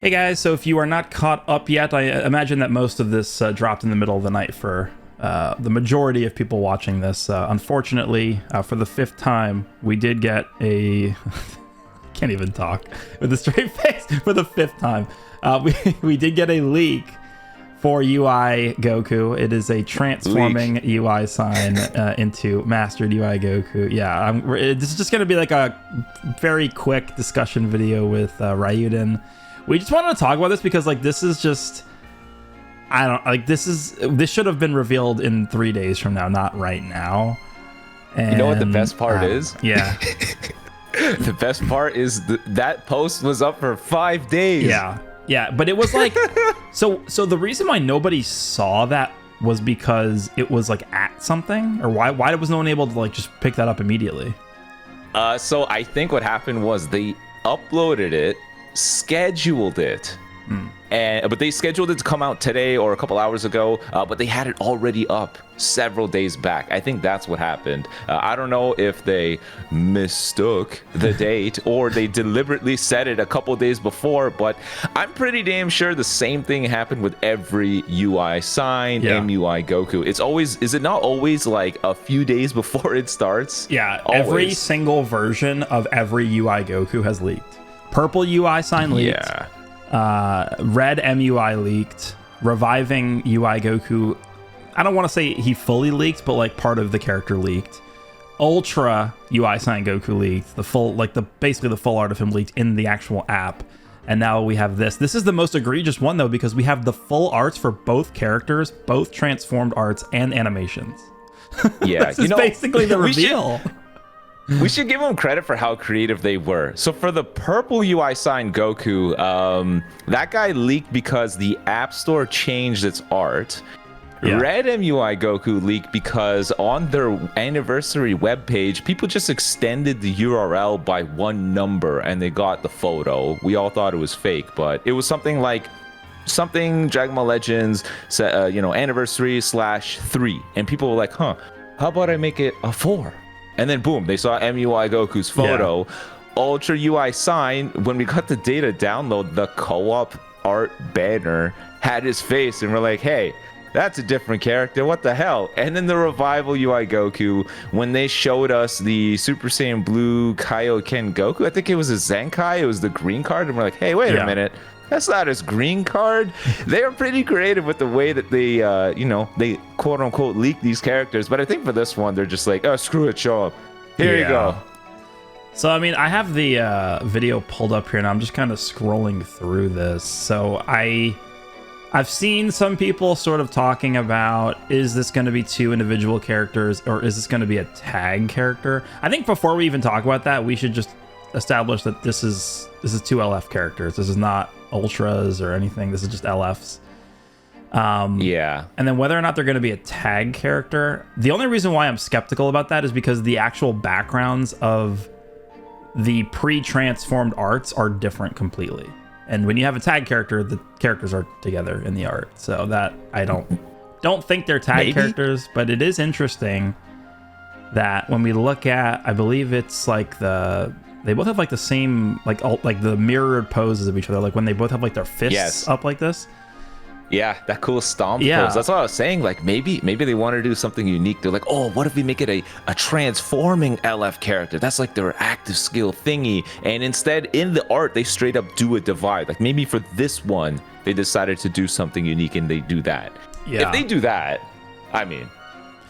Hey guys, so if you are not caught up yet, I imagine that most of this dropped in the middle of the night for the majority of people watching this. Unfortunately, for the fifth time, we did get a... can't even talk with a straight face. For the fifth time, we did get a leak for UI Goku. It is a transforming UI sign into Mastered UI Goku. Yeah, this is just going to be like a very quick discussion video with Raiyuden. We just wanted to talk about this because, like, this is just, I don't, like, this should have been revealed in 3 days from now, not right now. And, you know what the best part is? Yeah. The best part is that post was up for 5 days. Yeah, but it was like, so the reason why nobody saw that was because it was like at something, or why was no one able to like just pick that up immediately? So I think what happened was they uploaded it, scheduled it, but they scheduled it to come out today or a couple hours ago, but they had it already up several days back. I think that's what happened. I don't know if they mistook the date or they deliberately said it a couple days before, but I'm pretty damn sure the same thing happened with every UI sign, MUI Goku. It's always, is it not always like a few days before it starts? Yeah, always. Every single version of every UI Goku has leaked. Purple UI sign leaked. Yeah. Red MUI leaked. Reviving UI Goku, I don't want to say he fully leaked, but like part of the character leaked. Ultra UI sign Goku leaked. The full, like basically the full art of him leaked in the actual app. And now we have this. This is the most egregious one though, because we have the full arts for both characters, both transformed arts and animations. Yeah, this is basically the reveal. We should give them credit for how creative they were. So for the purple UI sign Goku, that guy leaked because the App Store changed its art. Yeah. Red MUI Goku leaked because on their anniversary webpage, people just extended the URL by one number and they got the photo. We all thought it was fake, but it was something like Dragon Ball Legends, anniversary /3. And people were like, huh, how about I make it a 4? And then boom, they saw MUI Goku's photo. Yeah. Ultra UI sign, when we got the data download, the co-op art banner had his face, and we're like, hey, that's a different character, what the hell? And then the Revival UI Goku, when they showed us the Super Saiyan Blue Kaioken Goku, I think it was a Zenkai, it was the green card, and we're like, hey, wait a minute. That's not his green card. They are pretty creative with the way that they, they quote unquote leak these characters. But I think for this one, they're just like, oh, screw it, show up. Here you go. So, I mean, I have the video pulled up here, and I'm just kind of scrolling through this. So I've seen some people sort of talking about, is this going to be 2 individual characters, or is this going to be a tag character? I think before we even talk about that, we should just establish that this is 2 LF characters. This is not Ultras or anything. This is just LFs. Yeah. And then whether or not they're going to be a tag character, the only reason why I'm skeptical about that is because the actual backgrounds of the pre-transformed arts are different completely. And when you have a tag character, the characters are together in the art. So that I don't think they're tag characters, but it is interesting that when we look at, I believe it's like they both have like the same, like the mirrored poses of each other. Like when they both have like their fists up like this. Yeah, that cool stomp pose. That's what I was saying. Like maybe they want to do something unique. They're like, oh, what if we make it a transforming LF character? That's like their active skill thingy. And instead, in the art, they straight up do a divide. Like maybe for this one, they decided to do something unique and they do that. Yeah. If they do that, I mean,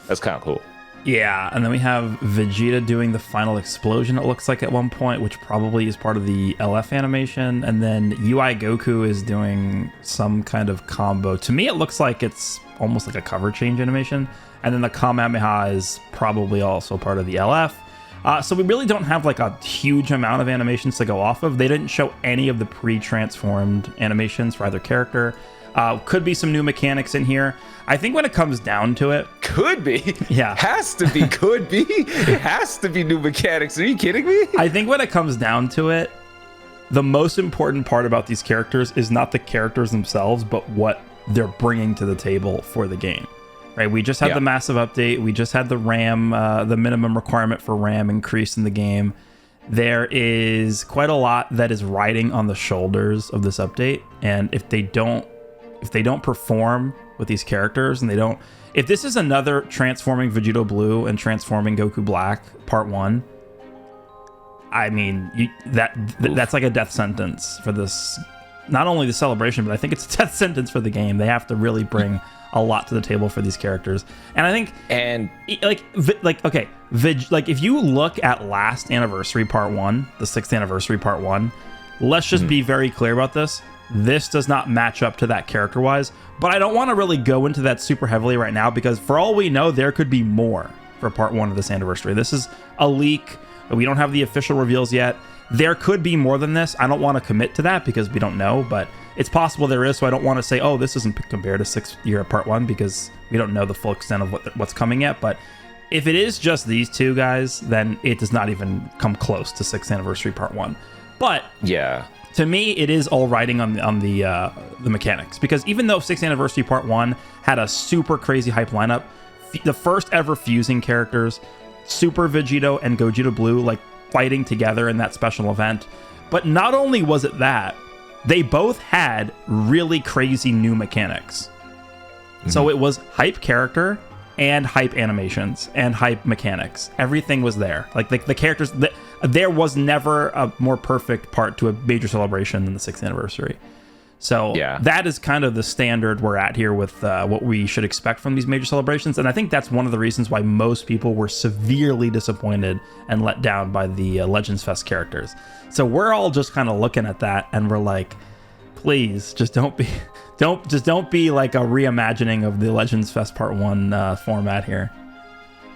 that's kind of cool. Yeah, and then we have Vegeta doing the final explosion, it looks like, at one point, which probably is part of the LF animation. And then UI Goku is doing some kind of combo. To me, it looks like it's almost like a cover change animation. And then the Kamehameha is probably also part of the LF. So we really don't have like a huge amount of animations to go off of. They didn't show any of the pre-transformed animations for either character. Could be some new mechanics in here. I think when it comes down to it... Could be. Yeah. Has to be. Could be. It has to be new mechanics. Are you kidding me? I think when it comes down to it, the most important part about these characters is not the characters themselves, but what they're bringing to the table for the game. Right? We just had the massive update. We just had the RAM, the minimum requirement for RAM increase in the game. there is quite a lot that is riding on the shoulders of this update, and if they don't perform with these characters, and if this is another transforming Vegeta Blue and transforming Goku Black part 1, I mean, that's like a death sentence for this, not only the celebration, but I think it's a death sentence for the game. They have to really bring a lot to the table for these characters. And I think, if you look at last anniversary part 1, the 6th anniversary part 1, let's just be very clear about this. This does not match up to that character-wise, but I don't want to really go into that super heavily right now, because for all we know, there could be more for part 1 of this anniversary. This is a leak. We don't have the official reveals yet. There could be more than this. I don't want to commit to that because we don't know, but it's possible there is, so I don't want to say, oh, this isn't compared to 6th year part 1, because we don't know the full extent of what's coming yet. But if it is just these two guys, then it does not even come close to 6th anniversary part 1. But yeah, to me, it is all riding on the mechanics, because even though 6th anniversary part 1 had a super crazy hype lineup, the first ever fusing characters, Super Vegito and Gogeta Blue, like fighting together in that special event. But not only was it that, they both had really crazy new mechanics. So it was hype character and hype animations and hype mechanics. Everything was there. Like the characters, there was never a more perfect part to a major celebration than the 6th anniversary. So that is kind of the standard we're at here with what we should expect from these major celebrations. And I think that's one of the reasons why most people were severely disappointed and let down by the Legends Fest characters. So we're all just kind of looking at that and we're like, please just don't be like a reimagining of the Legends Fest Part 1 format here.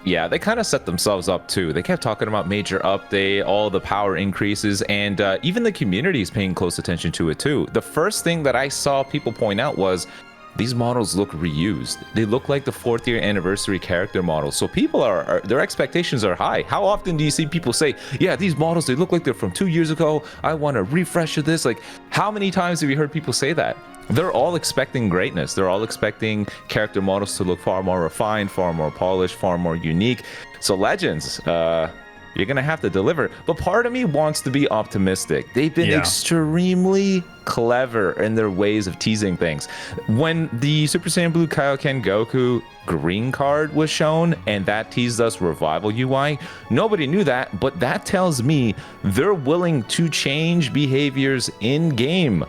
Yeah, they kind of set themselves up too. They kept talking about major update, all the power increases, and even the community is paying close attention to it too. The first thing that I saw people point out was these models look reused. They look like the 4th year anniversary character models. So people are their expectations are high. How often do you see people say, yeah, these models, they look like they're from 2 years ago. I want a refresh of this. Like, how many times have you heard people say that? They're all expecting greatness. They're all expecting character models to look far more refined, far more polished, far more unique. So Legends, you're going to have to deliver. But part of me wants to be optimistic. They've been extremely clever in their ways of teasing things. When the Super Saiyan Blue Kaioken Goku green card was shown, and that teased us Revival UI, nobody knew that, but that tells me they're willing to change behaviors in-game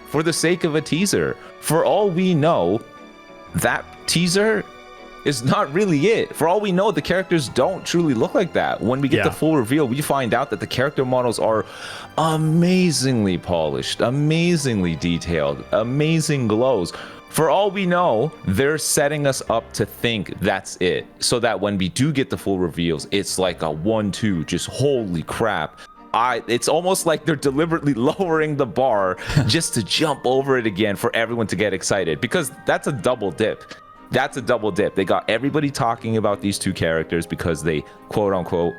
for the sake of a teaser. For all we know, that teaser is not really it. For all we know, the characters don't truly look like that. When we get the full reveal, we find out that the character models are amazingly polished, amazingly detailed, amazing glows. For all we know, they're setting us up to think that's it, so that when we do get the full reveals, it's like a 1-2, just holy crap. It's almost like they're deliberately lowering the bar just to jump over it again for everyone to get excited, because that's a double dip. That's a double dip. They got everybody talking about these two characters because they quote unquote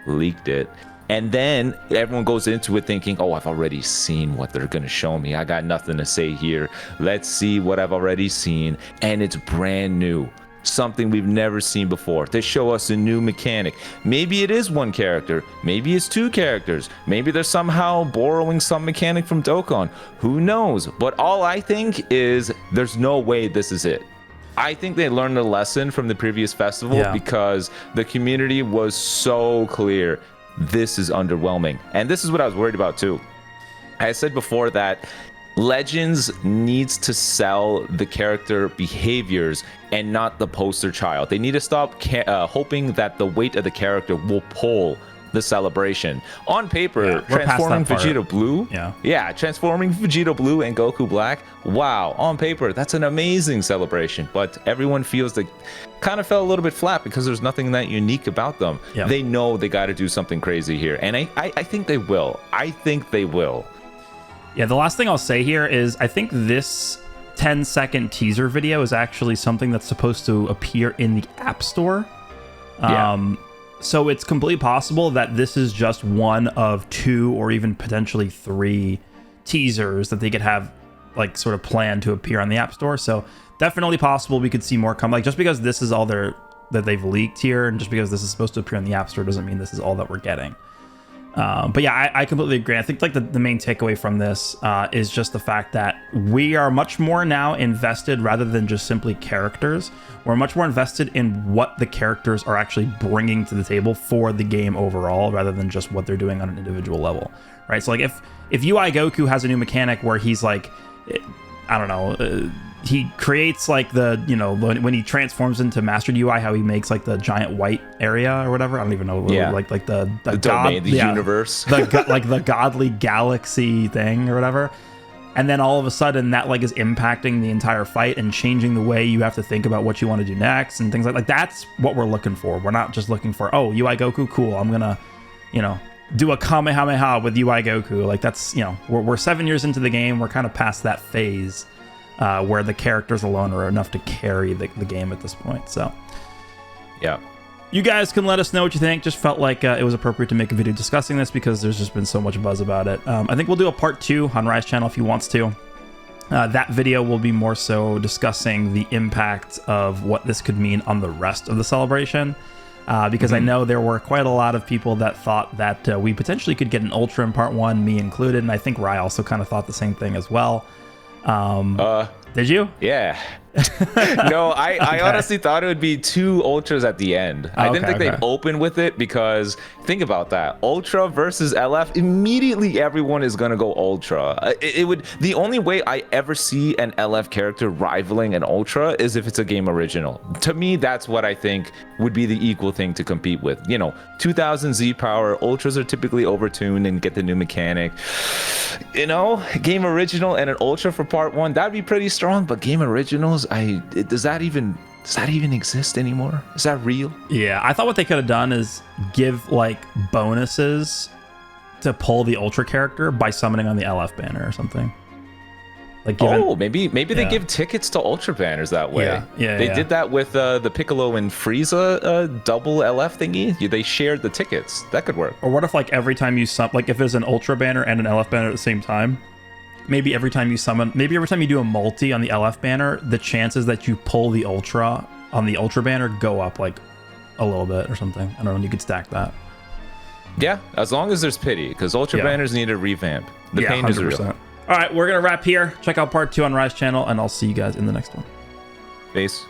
leaked it. And then everyone goes into it thinking, oh, I've already seen what they're going to show me. I got nothing to say here. Let's see what I've already seen. And it's brand new. Something we've never seen before. They show us a new mechanic. Maybe it is one character. Maybe it's two characters. Maybe they're somehow borrowing some mechanic from Dokkan. Who knows? But all I think is there's no way this is it. I think they learned a lesson from the previous festival because the community was so clear. This is underwhelming. And this is what I was worried about too. I said before that Legends needs to sell the character behaviors and not the poster child. They need to stop hoping that the weight of the character will pull the celebration. On paper, transforming Vegeta Blue, transforming Vegeta Blue and Goku Black, wow, on paper, that's an amazing celebration. But everyone feels like kind of fell a little bit flat because there's nothing that unique about them. They know they got to do something crazy here, and I think they will. I think they will. Yeah, the last thing I'll say here is I think this 10-second teaser video is actually something that's supposed to appear in the App Store. So it's completely possible that this is just one of 2 or even potentially 3 teasers that they could have like sort of planned to appear on the App Store. So definitely possible we could see more come. Like, just because this is all that they've leaked here, and just because this is supposed to appear on the App Store doesn't mean this is all that we're getting. But yeah, I completely agree. I think like the main takeaway from this is just the fact that we are much more now invested rather than just simply characters. We're much more invested in what the characters are actually bringing to the table for the game overall, rather than just what they're doing on an individual level, right? So like if UI Goku has a new mechanic where he's like, I don't know, he creates like the, you know, when he transforms into Mastered UI, how he makes like the giant white area or whatever. I don't even know. Yeah. Like the domain, the universe. like the godly galaxy thing or whatever. And then all of a sudden that like is impacting the entire fight and changing the way you have to think about what you want to do next and things like that's what we're looking for. We're not just looking for, oh, UI Goku, cool, I'm going to, you know, do a Kamehameha with UI Goku. Like that's, you know, we're 7 years into the game. We're kind of past that phase. Where the characters alone are enough to carry the game at this point. So, yeah. You guys can let us know what you think. Just felt like it was appropriate to make a video discussing this because there's just been so much buzz about it. I think we'll do a part 2 on Rai's channel if he wants to. That video will be more so discussing the impact of what this could mean on the rest of the celebration. Because I know there were quite a lot of people that thought that we potentially could get an Ultra in part 1, me included. And I think Rai also kind of thought the same thing as well. Did you? Yeah. No, I honestly thought it would be 2 Ultras at the end. I didn't think they'd open with it because think about that. Ultra versus LF, immediately everyone is going to go Ultra. It would, the only way I ever see an LF character rivaling an Ultra is if it's a game original. To me, that's what I think would be the equal thing to compete with. You know, 2000 Z power, Ultras are typically overtuned and get the new mechanic. You know, game original and an Ultra for part 1, that'd be pretty strong, but game originals, does that even exist anymore? Is that real? Yeah, I thought what they could have done is give like bonuses to pull the Ultra character by summoning on the LF banner or something. Like maybe they give tickets to Ultra banners that way. They did that with the Piccolo and Frieza double LF thingy. They shared the tickets. That could work. Or what if like every time you like if there's an Ultra banner and an LF banner at the same time, maybe every time you summon, maybe every time you do a multi on the LF banner, the chances that you pull the Ultra on the Ultra banner go up like a little bit or something. I don't know, and you could stack that. Yeah, as long as there's pity, because Ultra banners need a revamp. The pain 100%. Is real. All right, we're going to wrap here. Check out part 2 on Rai's channel, and I'll see you guys in the next one. Peace.